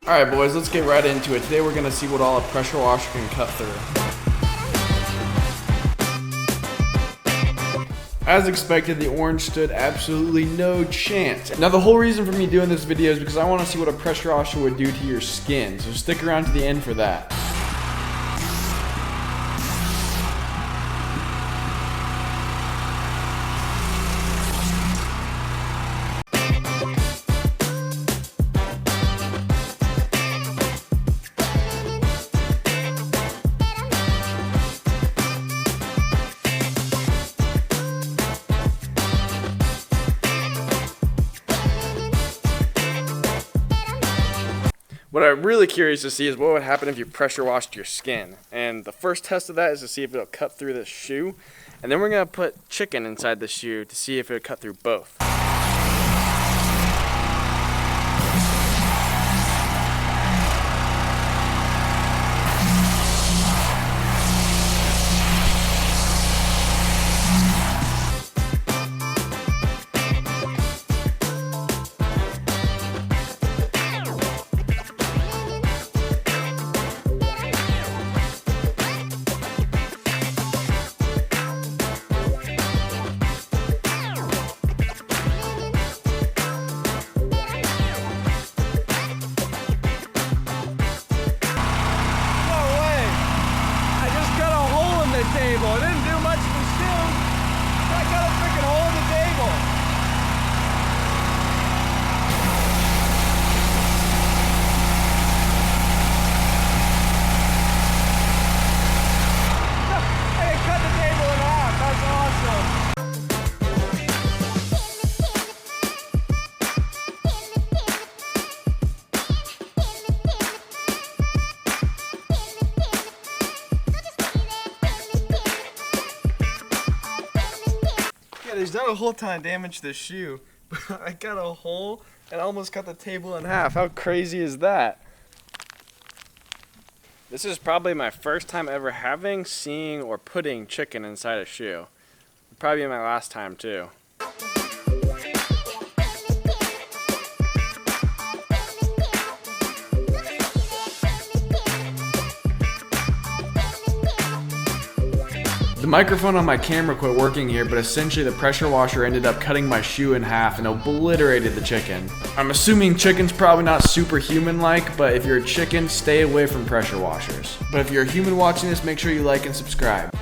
Alright boys, let's get right into it. Today we're going to see what all a pressure washer can cut through. As expected, the orange stood absolutely no chance. Now the whole reason for me doing this video is because I want to see what a pressure washer would do to your skin, so stick around to the end for that. What I'm really curious to see is what would happen if you pressure washed your skin. And the first test of that is to see if it'll cut through this shoe. And then we're going to put chicken inside the shoe to see if it'll cut through both. Table. It didn't do much to the shoe. I got a freaking hole in the table. I can cut the table in half. That's awesome. Yeah, there's not a whole ton of damage to the shoe, but I got a hole and almost cut the table in half. How crazy is that? This is probably my first time ever having, seeing, or putting chicken inside a shoe. Probably my last time too. The microphone on my camera quit working here, but essentially the pressure washer ended up cutting my shoe in half and obliterated the chicken. I'm assuming chicken's probably not superhuman-like, but if you're a chicken, stay away from pressure washers. But if you're a human watching this, make sure you like and subscribe.